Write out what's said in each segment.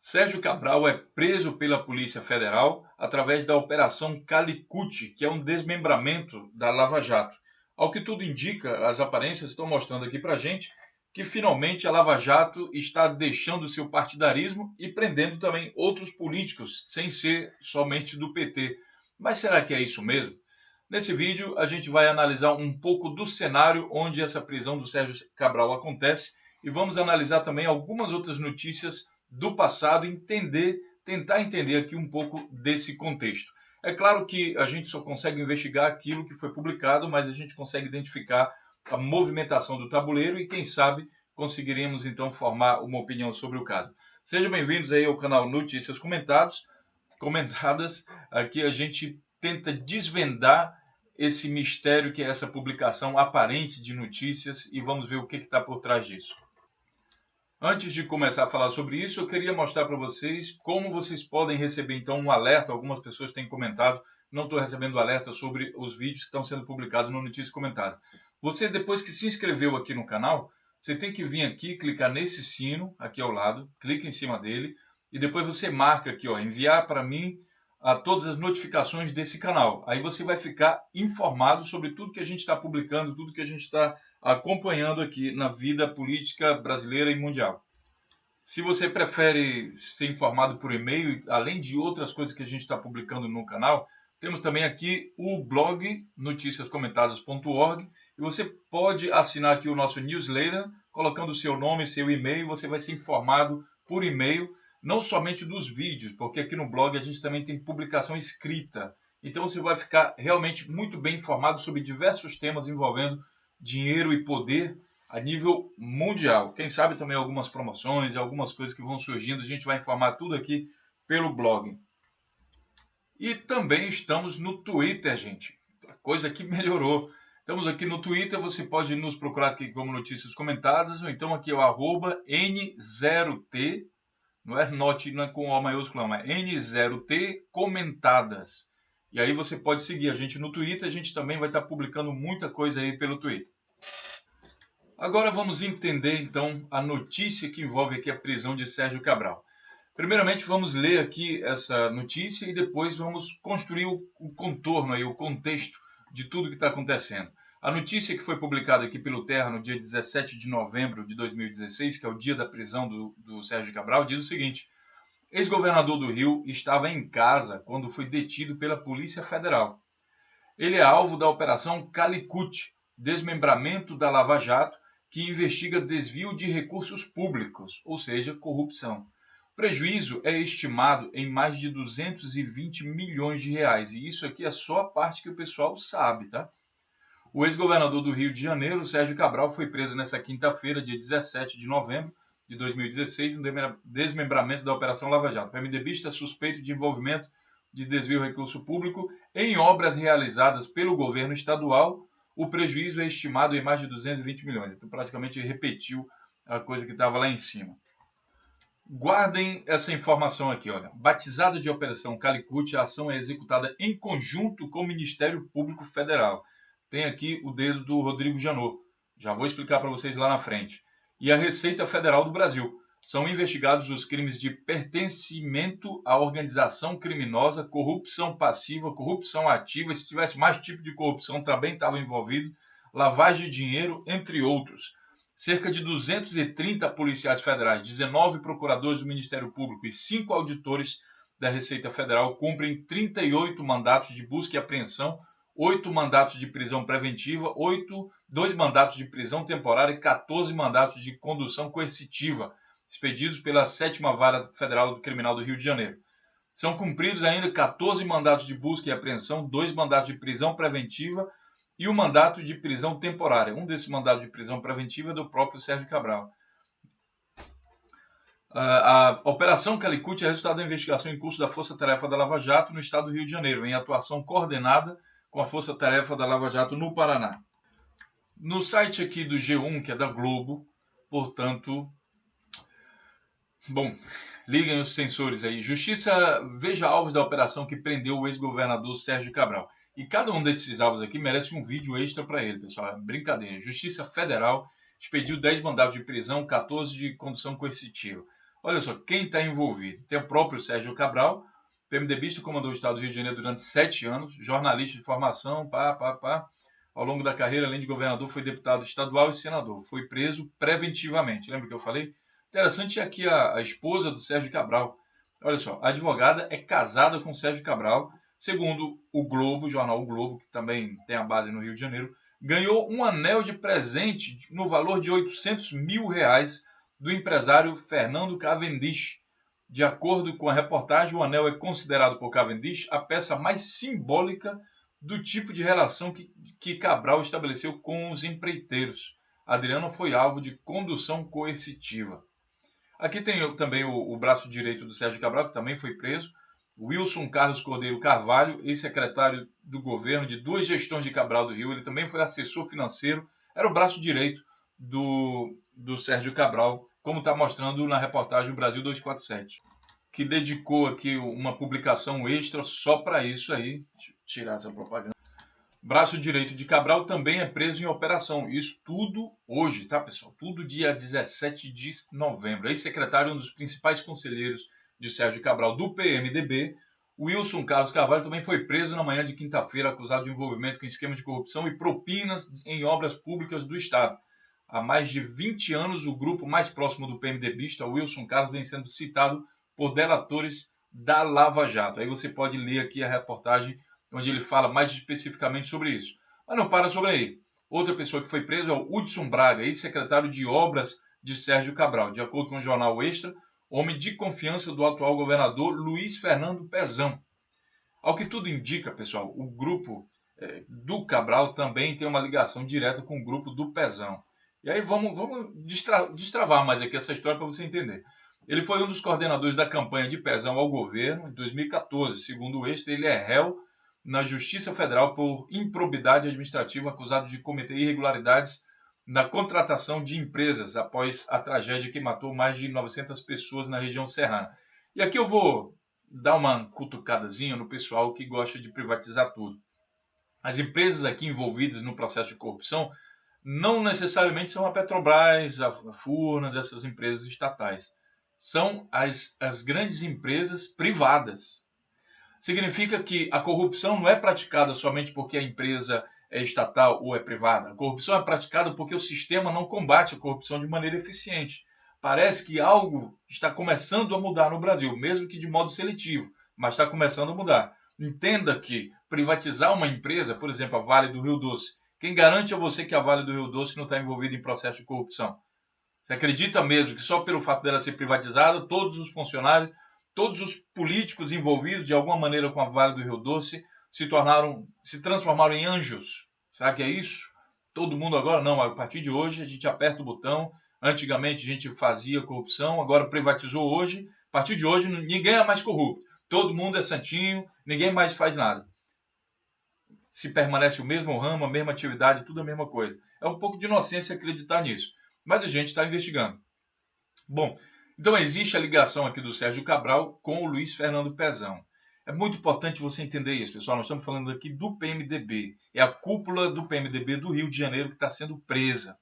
Sérgio Cabral é preso pela Polícia Federal através da Operação Calicut, que é um desmembramento da Lava Jato. Ao que tudo indica, as aparências estão mostrando aqui para a gente que finalmente a Lava Jato está deixando seu partidarismo e prendendo também outros políticos, sem ser somente do PT. Mas será que é isso mesmo? Nesse vídeo a gente vai analisar um pouco do cenário onde essa prisão do Sérgio Cabral acontece e vamos analisar também algumas outras notícias do passado e tentar entender aqui um pouco desse contexto. É claro que a gente só consegue investigar aquilo que foi publicado, mas a gente consegue identificar a movimentação do tabuleiro e quem sabe conseguiremos então formar uma opinião sobre o caso. Sejam bem-vindos aí ao canal Notícias Comentadas. Aqui a gente tenta desvendar esse mistério que é essa publicação aparente de notícias e vamos ver o que está por trás disso. Antes de começar a falar sobre isso, eu queria mostrar para vocês como vocês podem receber então um alerta. Algumas pessoas têm comentado, não estou recebendo alerta sobre os vídeos que estão sendo publicados no Notícias Comentadas. Você, depois que se inscreveu aqui no canal, você tem que vir aqui, clicar nesse sino aqui ao lado, clica em cima dele e depois você marca aqui, ó, enviar para mim todas as notificações desse canal. Aí você vai ficar informado sobre tudo que a gente está publicando, tudo que a gente está acompanhando aqui na vida política brasileira e mundial. Se você prefere ser informado por e-mail, além de outras coisas que a gente está publicando no canal, temos também aqui o blog noticiascomentadas.org e você pode assinar aqui o nosso newsletter, colocando o seu nome e seu e-mail, você vai ser informado por e-mail, não somente dos vídeos, porque aqui no blog a gente também tem publicação escrita. Então você vai ficar realmente muito bem informado sobre diversos temas envolvendo dinheiro e poder a nível mundial. Quem sabe também algumas promoções e algumas coisas que vão surgindo, a gente vai informar tudo aqui pelo blog. E também estamos no Twitter, gente. A coisa que melhorou. Estamos aqui no Twitter, você pode nos procurar aqui como Notícias Comentadas, ou então aqui é o @N0T, não é com O maiúsculo, não, é N0T Comentadas. E aí você pode seguir a gente no Twitter, a gente também vai estar publicando muita coisa aí pelo Twitter. Agora vamos entender então a notícia que envolve aqui a prisão de Sérgio Cabral. Primeiramente vamos ler aqui essa notícia e depois vamos construir o contorno, aí, o contexto de tudo que está acontecendo. A notícia que foi publicada aqui pelo Terra no dia 17 de novembro de 2016, que é o dia da prisão do Sérgio Cabral, diz o seguinte: ex-governador do Rio estava em casa quando foi detido pela Polícia Federal. Ele é alvo da Operação Calicut, desmembramento da Lava Jato, que investiga desvio de recursos públicos, ou seja, corrupção. O prejuízo é estimado em mais de 220 milhões de reais, e isso aqui é só a parte que o pessoal sabe, tá? O ex-governador do Rio de Janeiro, Sérgio Cabral, foi preso nesta quinta-feira, dia 17 de novembro de 2016, no desmembramento da Operação Lava Jato. O PMDBista é suspeito de envolvimento de desvio de recurso público em obras realizadas pelo governo estadual. O prejuízo é estimado em mais de 220 milhões. Então, praticamente, ele repetiu a coisa que estava lá em cima. Guardem essa informação aqui, olha. Batizado de Operação Calicut, a ação é executada em conjunto com o Ministério Público Federal. Tem aqui o dedo do Rodrigo Janot. Já vou explicar para vocês lá na frente. E a Receita Federal do Brasil. São investigados os crimes de pertencimento à organização criminosa, corrupção passiva, corrupção ativa. Se tivesse mais tipo de corrupção, também estava envolvido. Lavagem de dinheiro, entre outros. Cerca de 230 policiais federais, 19 procuradores do Ministério Público e 5 auditores da Receita Federal cumprem 38 mandatos de busca e apreensão, 8 mandatos de prisão preventiva, 2 mandatos de prisão temporária e 14 mandatos de condução coercitiva, expedidos pela 7ª Vara Federal Criminal do Rio de Janeiro. São cumpridos ainda 14 mandatos de busca e apreensão, 2 mandatos de prisão preventiva e o mandato de prisão temporária. Um desses mandatos de prisão preventiva é do próprio Sérgio Cabral. A Operação Calicut é resultado da investigação em curso da Força Tarefa da Lava Jato no estado do Rio de Janeiro, em atuação coordenada com a Força Tarefa da Lava Jato no Paraná. No site aqui do G1, que é da Globo, portanto, bom, liguem os sensores aí. Justiça veja alvos da operação que prendeu o ex-governador Sérgio Cabral. E cada um desses alvos aqui merece um vídeo extra para ele, pessoal. É brincadeira. Justiça Federal expediu 10 mandados de prisão, 14 de condução coercitiva. Olha só, quem está envolvido? Tem o próprio Sérgio Cabral, PMDBista, comandou o estado do Rio de Janeiro durante 7 anos, jornalista de formação, Ao longo da carreira, além de governador, foi deputado estadual e senador. Foi preso preventivamente. Lembra que eu falei? Interessante é aqui a esposa do Sérgio Cabral. Olha só, a advogada é casada com o Sérgio Cabral. Segundo o Globo, o jornal O Globo, que também tem a base no Rio de Janeiro, ganhou um anel de presente no valor de R$ 800 mil do empresário Fernando Cavendish. De acordo com a reportagem, o anel é considerado por Cavendish a peça mais simbólica do tipo de relação que Cabral estabeleceu com os empreiteiros. Adriana foi alvo de condução coercitiva. Aqui tem também o braço direito do Sérgio Cabral, que também foi preso. Wilson Carlos Cordeiro Carvalho, ex-secretário do governo de 2 gestões de Cabral do Rio. Ele também foi assessor financeiro, era o braço direito do Sérgio Cabral, como está mostrando na reportagem o Brasil 247, que dedicou aqui uma publicação extra só para isso aí. Deixa eu tirar essa propaganda. Braço direito de Cabral também é preso em operação. Isso tudo hoje, tá, pessoal? Tudo dia 17 de novembro. Ex-secretário, um dos principais conselheiros de Sérgio Cabral do PMDB, Wilson Carlos Carvalho, também foi preso na manhã de quinta-feira, acusado de envolvimento com esquema de corrupção e propinas em obras públicas do Estado. Há mais de 20 anos, o grupo mais próximo do PMDBista, Wilson Carlos, vem sendo citado por delatores da Lava Jato. Aí você pode ler aqui a reportagem onde ele fala mais especificamente sobre isso. Mas não para sobre aí. Outra pessoa que foi presa é o Hudson Braga, ex-secretário de Obras de Sérgio Cabral. De acordo com o jornal Extra, homem de confiança do atual governador Luiz Fernando Pezão. Ao que tudo indica, pessoal, o grupo do Cabral também tem uma ligação direta com o grupo do Pezão. E aí vamos destravar mais aqui essa história para você entender. Ele foi um dos coordenadores da campanha de Pezão ao governo em 2014. Segundo o Extra, ele é réu na Justiça Federal por improbidade administrativa, acusado de cometer irregularidades na contratação de empresas após a tragédia que matou mais de 900 pessoas na região serrana. E aqui eu vou dar uma cutucadazinha no pessoal que gosta de privatizar tudo. As empresas aqui envolvidas no processo de corrupção não necessariamente são a Petrobras, a Furnas, essas empresas estatais. São as grandes empresas privadas. Significa que a corrupção não é praticada somente porque a empresa é estatal ou é privada. A corrupção é praticada porque o sistema não combate a corrupção de maneira eficiente. Parece que algo está começando a mudar no Brasil, mesmo que de modo seletivo, mas está começando a mudar. Entenda que privatizar uma empresa, por exemplo, a Vale do Rio Doce, quem garante a você que a Vale do Rio Doce não está envolvida em processo de corrupção? Você acredita mesmo que só pelo fato dela ser privatizada, todos os funcionários, todos os políticos envolvidos de alguma maneira com a Vale do Rio Doce se transformaram em anjos? Será que é isso? Todo mundo agora? Não, a partir de hoje a gente aperta o botão. Antigamente a gente fazia corrupção, agora privatizou hoje. A partir de hoje ninguém é mais corrupto. Todo mundo é santinho, ninguém mais faz nada. Se permanece o mesmo ramo, a mesma atividade, tudo a mesma coisa. É um pouco de inocência acreditar nisso. Mas a gente está investigando. Bom, então existe a ligação aqui do Sérgio Cabral com o Luiz Fernando Pezão. É muito importante você entender isso, pessoal. Nós estamos falando aqui do PMDB. É a cúpula do PMDB do Rio de Janeiro que está sendo presa.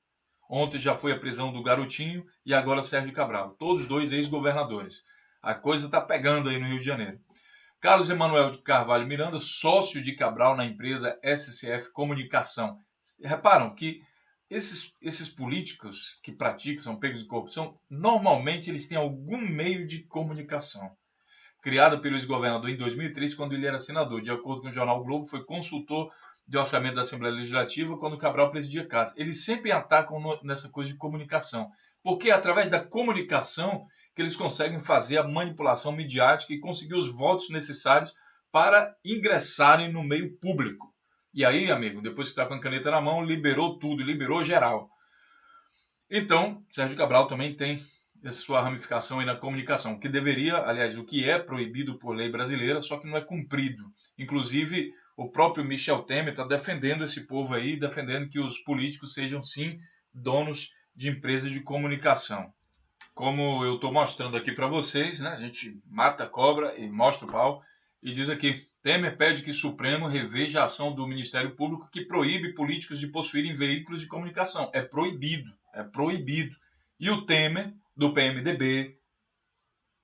Ontem já foi a prisão do Garotinho e agora Sérgio Cabral. Todos dois ex-governadores. A coisa está pegando aí no Rio de Janeiro. Carlos Emanuel de Carvalho Miranda, sócio de Cabral na empresa SCF Comunicação. Reparam que esses políticos que praticam, são pegos de corrupção, normalmente eles têm algum meio de comunicação. Criado pelo ex-governador em 2003, quando ele era senador. De acordo com o jornal o Globo, foi consultor de orçamento da Assembleia Legislativa quando Cabral presidia a casa. Eles sempre atacam nessa coisa de comunicação. Porque é através da comunicação que eles conseguem fazer a manipulação midiática e conseguir os votos necessários para ingressarem no meio público. E aí, amigo, depois que está com a caneta na mão, liberou tudo, liberou geral. Então, Sérgio Cabral também tem essa sua ramificação aí na comunicação, que deveria, aliás, o que é proibido por lei brasileira, só que não é cumprido. Inclusive, o próprio Michel Temer está defendendo esse povo aí, defendendo que os políticos sejam, sim, donos de empresas de comunicação. Como eu estou mostrando aqui para vocês, né? A gente mata a cobra e mostra o pau, e diz aqui, Temer pede que o Supremo reveja a ação do Ministério Público que proíbe políticos de possuírem veículos de comunicação. É proibido, é proibido. E o Temer, do PMDB,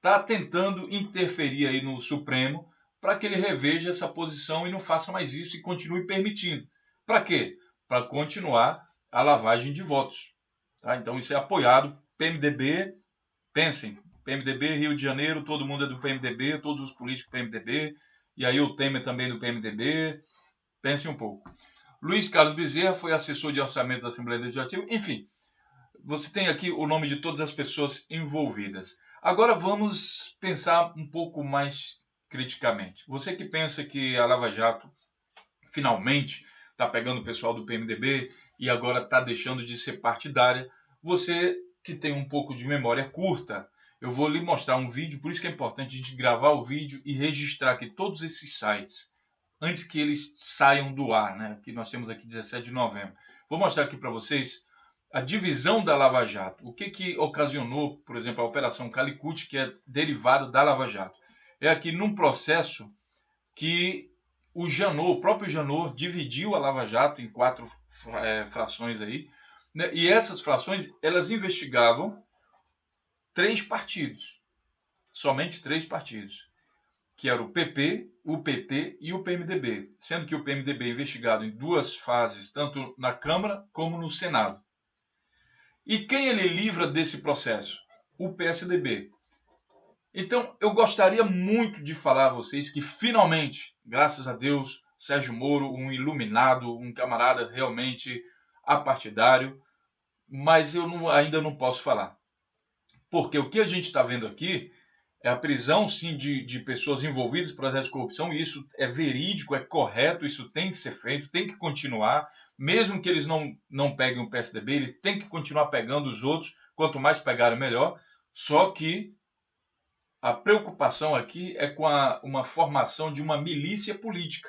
está tentando interferir aí no Supremo para que ele reveja essa posição e não faça mais isso e continue permitindo. Para quê? Para continuar a lavagem de votos. Tá? Então isso é apoiado. PMDB, pensem, PMDB, Rio de Janeiro, todo mundo é do PMDB, todos os políticos do PMDB, e aí o Temer também do PMDB. Pensem um pouco. Luiz Carlos Bezerra foi assessor de orçamento da Assembleia Legislativa. Enfim, você tem aqui o nome de todas as pessoas envolvidas. Agora vamos pensar um pouco mais criticamente. Você que pensa que a Lava Jato finalmente está pegando o pessoal do PMDB e agora está deixando de ser partidária, você que tem um pouco de memória curta, eu vou lhe mostrar um vídeo, por isso que é importante a gente gravar o vídeo e registrar aqui todos esses sites, antes que eles saiam do ar, né? Que nós temos aqui 17 de novembro. Vou mostrar aqui para vocês a divisão da Lava Jato. O que ocasionou, por exemplo, a Operação Calicut, que é derivada da Lava Jato. É aqui num processo que o próprio Janot, dividiu a Lava Jato em 4 frações aí, né? E essas frações, elas investigavam 3 partidos, somente 3 partidos, que era o PP, o PT e o PMDB, sendo que o PMDB é investigado em 2 fases, tanto na Câmara como no Senado. E quem ele livra desse processo? O PSDB. Então, eu gostaria muito de falar a vocês que finalmente, graças a Deus, Sérgio Moro, um iluminado, um camarada realmente apartidário, mas eu ainda não posso falar. Porque o que a gente está vendo aqui é a prisão, sim, de pessoas envolvidas em processos de corrupção, e isso é verídico, é correto, isso tem que ser feito, tem que continuar, mesmo que eles não peguem o PSDB, eles têm que continuar pegando os outros, quanto mais pegarem, melhor, só que a preocupação aqui é com uma formação de uma milícia política,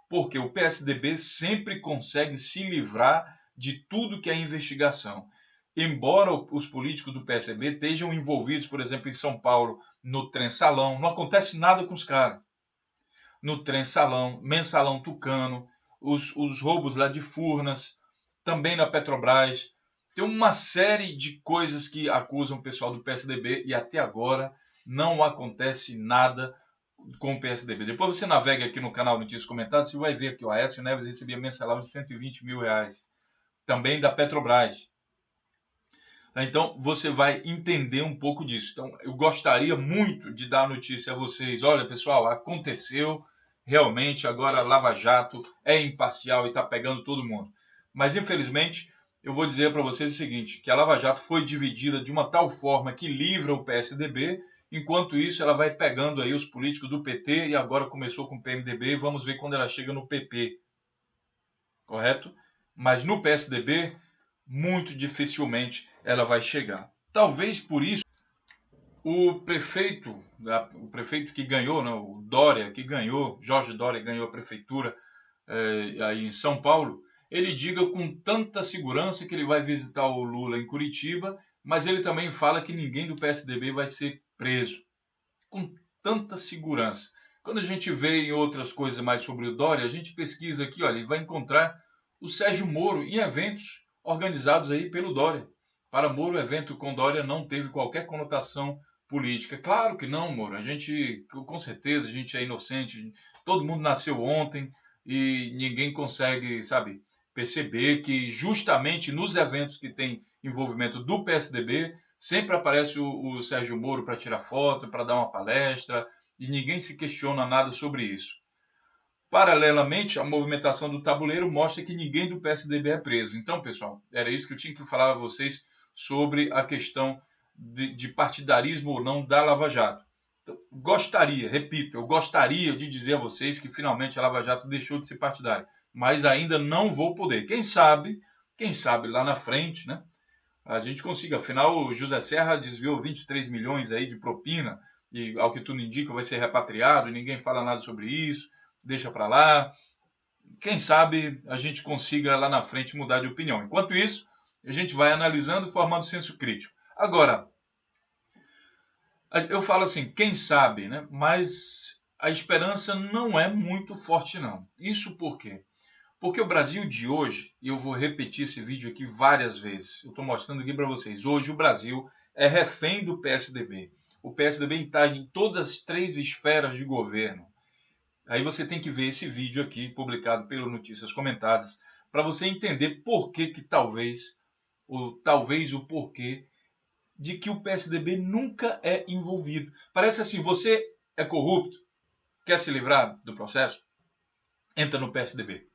porque o PSDB sempre consegue se livrar de tudo que é investigação. Embora os políticos do PSDB estejam envolvidos, por exemplo, em São Paulo, no Trem-Salão, não acontece nada com os caras. No Trem-Salão, Mensalão Tucano, os roubos lá de Furnas, também na Petrobras. Tem uma série de coisas que acusam o pessoal do PSDB e até agora não acontece nada com o PSDB. Depois você navega aqui no canal Notícias Comentadas, você vai ver que o Aécio Neves recebia mensalão de R$120 mil. Também da Petrobras. Então você vai entender um pouco disso. Então eu gostaria muito de dar a notícia a vocês. Olha, pessoal, aconteceu realmente, agora a Lava Jato é imparcial e está pegando todo mundo. Mas infelizmente eu vou dizer para vocês o seguinte, que a Lava Jato foi dividida de uma tal forma que livra o PSDB, enquanto isso ela vai pegando aí os políticos do PT e agora começou com o PMDB, vamos ver quando ela chega no PP. Correto? Mas no PSDB, muito dificilmente ela vai chegar. Talvez por isso o prefeito que ganhou, né, o Dória, que ganhou, Jorge Dória ganhou a prefeitura aí em São Paulo, ele diga com tanta segurança que ele vai visitar o Lula em Curitiba, mas ele também fala que ninguém do PSDB vai ser preso. Com tanta segurança. Quando a gente vê em outras coisas mais sobre o Dória, a gente pesquisa aqui, olha, ele vai encontrar o Sérgio Moro em eventos organizados aí pelo Dória. Para Moro, o evento com Dória não teve qualquer conotação política. Claro que não, Moro. A gente, com certeza, a gente é inocente. Todo mundo nasceu ontem e ninguém consegue, sabe, perceber que justamente nos eventos que tem envolvimento do PSDB, sempre aparece o Sérgio Moro para tirar foto, para dar uma palestra, e ninguém se questiona nada sobre isso. Paralelamente, a movimentação do tabuleiro mostra que ninguém do PSDB é preso. Então, pessoal, era isso que eu tinha que falar a vocês sobre a questão de partidarismo ou não da Lava Jato. Então, repito, eu gostaria de dizer a vocês que finalmente a Lava Jato deixou de ser partidária, mas ainda não vou poder. Quem sabe lá na frente, né, a gente consiga. Afinal, o José Serra desviou 23 milhões aí de propina e, ao que tudo indica, vai ser repatriado e ninguém fala nada sobre isso. Deixa para lá. Quem sabe a gente consiga lá na frente mudar de opinião. Enquanto isso, a gente vai analisando, formando senso crítico. Agora, eu falo assim, quem sabe, né? Mas a esperança não é muito forte, não. Isso por quê? Porque o Brasil de hoje, e eu vou repetir esse vídeo aqui várias vezes, eu estou mostrando aqui para vocês, hoje o Brasil é refém do PSDB. o PSDB está em todas as 3 esferas de governo. Aí você tem que ver esse vídeo aqui, publicado pelo Notícias Comentadas, para você entender por que talvez o porquê de que o PSDB nunca é envolvido. Parece assim, você é corrupto, quer se livrar do processo? Entra no PSDB.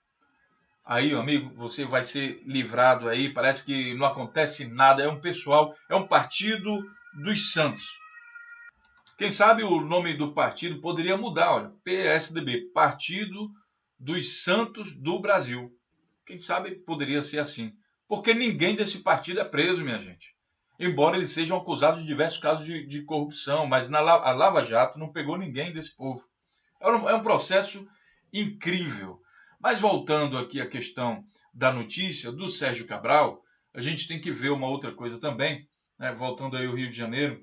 Aí, amigo, você vai ser livrado aí, parece que não acontece nada, é um pessoal, é um partido dos santos. Quem sabe o nome do partido poderia mudar, olha, PSDB, Partido dos Santos do Brasil. Quem sabe poderia ser assim. Porque ninguém desse partido é preso, minha gente. Embora eles sejam acusados de diversos casos de corrupção, mas a Lava Jato não pegou ninguém desse povo. É um processo incrível. Mas voltando aqui à questão da notícia do Sérgio Cabral, a gente tem que ver uma outra coisa também, né? Voltando aí ao Rio de Janeiro,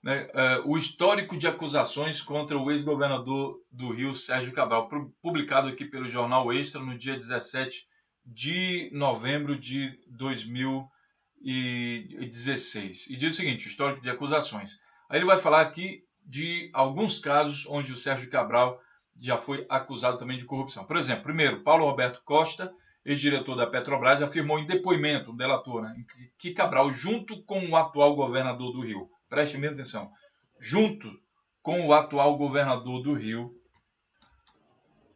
né? O histórico de acusações contra o ex-governador do Rio, Sérgio Cabral, publicado aqui pelo Jornal Extra no dia 17 de novembro de 2016. E diz o seguinte, histórico de acusações. Aí ele vai falar aqui de alguns casos onde o Sérgio Cabral já foi acusado também de corrupção. Por exemplo, primeiro, Paulo Roberto Costa, ex-diretor da Petrobras, afirmou em depoimento, um delator, né, que Cabral, junto com o atual governador do Rio, preste bem atenção, junto com o atual governador do Rio,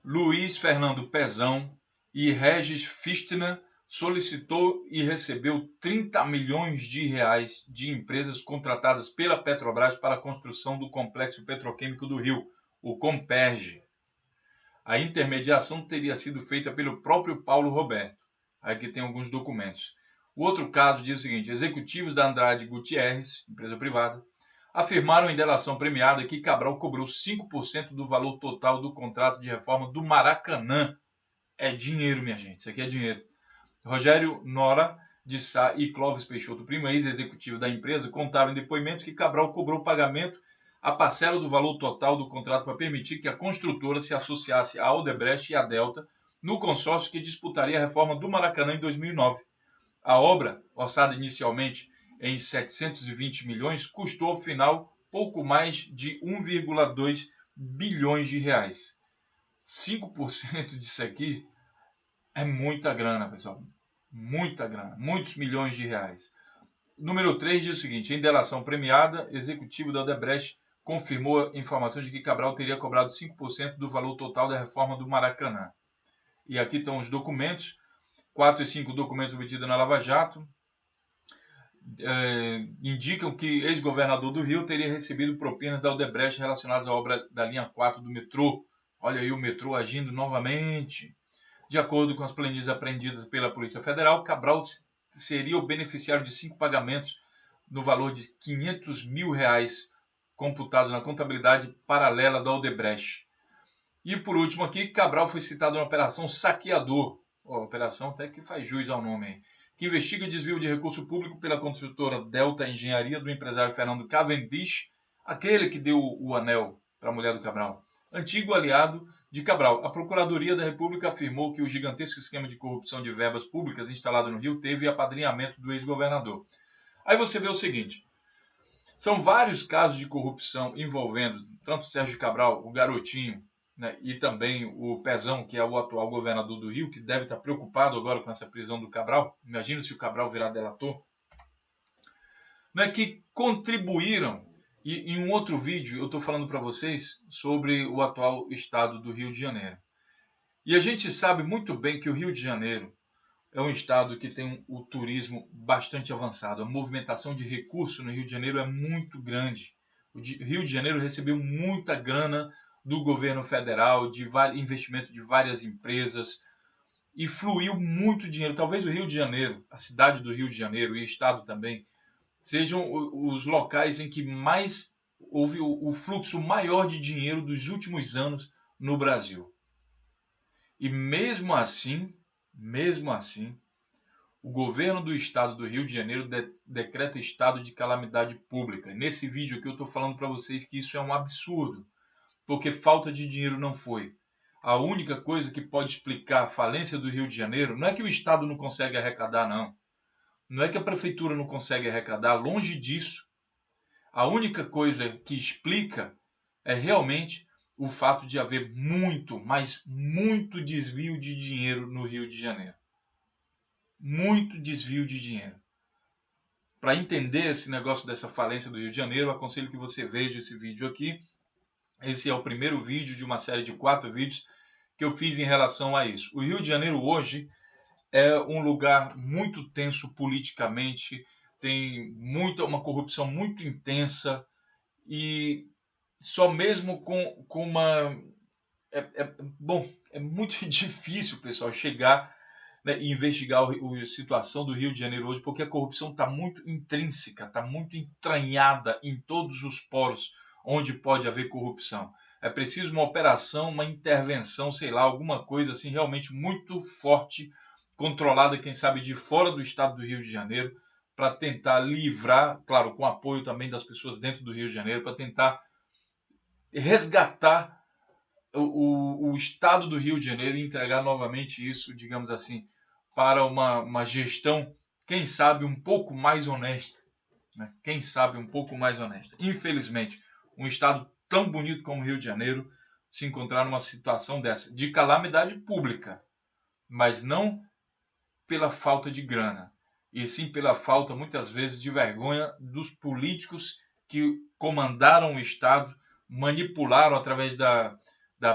Luiz Fernando Pezão e Regis Fichtner, solicitou e recebeu 30 milhões de reais de empresas contratadas pela Petrobras para a construção do Complexo Petroquímico do Rio, o Comperj. A intermediação teria sido feita pelo próprio Paulo Roberto. Aqui tem alguns documentos. O outro caso diz o seguinte, executivos da Andrade Gutierrez, empresa privada, afirmaram em delação premiada que Cabral cobrou 5% do valor total do contrato de reforma do Maracanã. É dinheiro, minha gente, isso aqui é dinheiro. Rogério Nora de Sá e Clóvis Peixoto Primo, ex-executivo da empresa, contaram em depoimentos que Cabral cobrou pagamento a parcela do valor total do contrato para permitir que a construtora se associasse à Odebrecht e à Delta no consórcio que disputaria a reforma do Maracanã em 2009. A obra, orçada inicialmente em 720 milhões, custou ao final pouco mais de 1,2 bilhões de reais. 5% disso aqui é muita grana, pessoal. Muita grana. Muitos milhões de reais. Número 3 diz o seguinte, em delação premiada, executivo da Odebrecht confirmou a informação de que Cabral teria cobrado 5% do valor total da reforma do Maracanã. E aqui estão os documentos, 4 e 5 documentos obtidos na Lava Jato, indicam que ex-governador do Rio teria recebido propinas da Odebrecht relacionadas à obra da linha 4 do metrô. Olha aí o metrô agindo novamente. De acordo com as planilhas apreendidas pela Polícia Federal, Cabral seria o beneficiário de 5 pagamentos no valor de 500 mil reais computados na contabilidade paralela da Odebrecht. E por último aqui, Cabral foi citado na Operação Saqueador, operação até que faz jus ao nome aí, que investiga desvio de recurso público pela construtora Delta Engenharia do empresário Fernando Cavendish, aquele que deu o anel para a mulher do Cabral, antigo aliado de Cabral. A Procuradoria da República afirmou que o gigantesco esquema de corrupção de verbas públicas instalado no Rio teve apadrinhamento do ex-governador. Aí você vê o seguinte, são vários casos de corrupção envolvendo tanto Sérgio Cabral, o garotinho, né, e também o Pezão, que é o atual governador do Rio, que deve estar preocupado agora com essa prisão do Cabral. Imagina se o Cabral virar delator. Né, que contribuíram. E em um outro vídeo eu estou falando para vocês sobre o atual estado do Rio de Janeiro. E a gente sabe muito bem que o Rio de Janeiro é um estado que tem o turismo bastante avançado. A movimentação de recursos no Rio de Janeiro é muito grande. O Rio de Janeiro recebeu muita grana do governo federal, de investimento de várias empresas, e fluiu muito dinheiro. Talvez o Rio de Janeiro, a cidade do Rio de Janeiro e o estado também, sejam os locais em que mais houve o fluxo maior de dinheiro dos últimos anos no Brasil. E mesmo assim, o governo do estado do Rio de Janeiro decreta estado de calamidade pública. Nesse vídeo aqui eu estou falando para vocês que isso é um absurdo, porque falta de dinheiro não foi. A única coisa que pode explicar a falência do Rio de Janeiro não é que o estado não consegue arrecadar, não. Não é que a prefeitura não consegue arrecadar, longe disso. A única coisa que explica é realmente o fato de haver muito, mas muito desvio de dinheiro no Rio de Janeiro. Muito desvio de dinheiro. Para entender esse negócio dessa falência do Rio de Janeiro, eu aconselho que você veja esse vídeo aqui. Esse é o primeiro vídeo de uma série de 4 vídeos que eu fiz em relação a isso. O Rio de Janeiro hoje é um lugar muito tenso politicamente, tem uma corrupção muito intensa e só mesmo com uma... Bom, é muito difícil, pessoal, chegar, né, e investigar a situação do Rio de Janeiro hoje, porque a corrupção está muito intrínseca, está muito entranhada em todos os poros onde pode haver corrupção. É preciso uma operação, uma intervenção, sei lá, alguma coisa assim realmente muito forte, controlada, quem sabe, de fora do estado do Rio de Janeiro, para tentar livrar, claro, com apoio também das pessoas dentro do Rio de Janeiro, para tentar resgatar o estado do Rio de Janeiro e entregar novamente isso, digamos assim, para uma gestão, quem sabe, um pouco mais honesta. Né? Quem sabe um pouco mais honesta. Infelizmente, um estado tão bonito como o Rio de Janeiro se encontrar numa situação dessa, de calamidade pública, mas não pela falta de grana, e sim pela falta, muitas vezes, de vergonha dos políticos que comandaram o estado, manipularam através da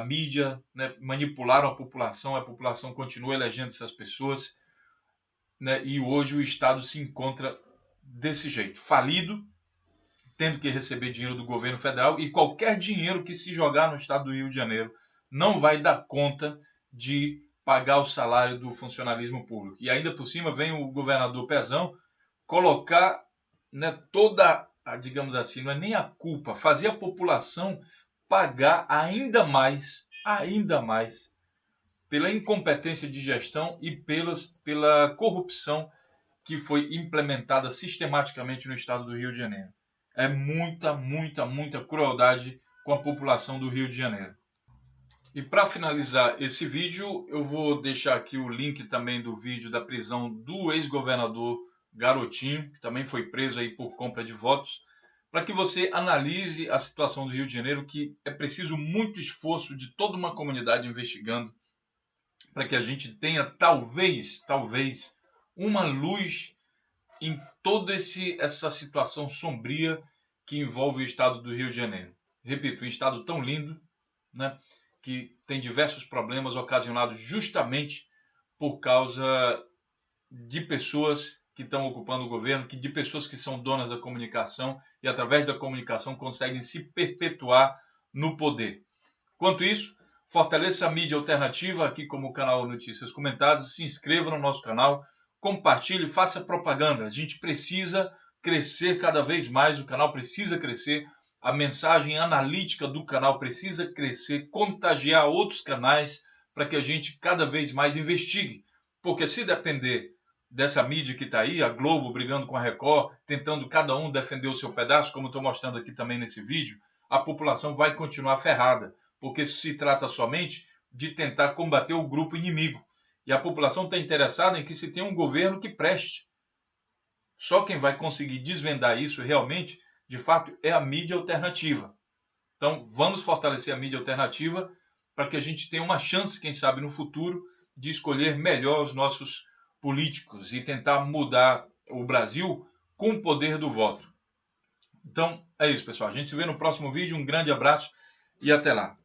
mídia, né? Manipularam a população continua elegendo essas pessoas, né? E hoje o estado se encontra desse jeito, falido, tendo que receber dinheiro do governo federal, e qualquer dinheiro que se jogar no estado do Rio de Janeiro não vai dar conta de pagar o salário do funcionalismo público. E ainda por cima vem o governador Pezão colocar, né, toda, digamos assim, não é nem a culpa, fazer a população pagar ainda mais pela incompetência de gestão e pela corrupção que foi implementada sistematicamente no estado do Rio de Janeiro. É muita crueldade com a população do Rio de Janeiro. E para finalizar esse vídeo, eu vou deixar aqui o link também do vídeo da prisão do ex-governador Garotinho, que também foi preso aí por compra de votos, para que você analise a situação do Rio de Janeiro, que é preciso muito esforço de toda uma comunidade investigando, para que a gente tenha talvez uma luz em toda essa situação sombria que envolve o estado do Rio de Janeiro. Repito, um estado tão lindo, né, que tem diversos problemas ocasionados justamente por causa de pessoas que estão ocupando o governo, de pessoas que são donas da comunicação e através da comunicação conseguem se perpetuar no poder. Quanto isso, fortaleça a mídia alternativa aqui como o canal Notícias Comentadas, se inscreva no nosso canal, compartilhe, faça propaganda. A gente precisa crescer cada vez mais, o canal precisa crescer, a mensagem analítica do canal precisa crescer, contagiar outros canais para que a gente cada vez mais investigue. Porque se depender dessa mídia que está aí, a Globo brigando com a Record, tentando cada um defender o seu pedaço, como estou mostrando aqui também nesse vídeo, a população vai continuar ferrada, porque isso se trata somente de tentar combater o grupo inimigo. E a população está interessada em que se tenha um governo que preste. Só quem vai conseguir desvendar isso realmente, de fato, é a mídia alternativa. Então, vamos fortalecer a mídia alternativa para que a gente tenha uma chance, quem sabe, no futuro, de escolher melhor os nossos políticos e tentar mudar o Brasil com o poder do voto. Então, é isso, pessoal. A gente se vê no próximo vídeo. Um grande abraço e até lá.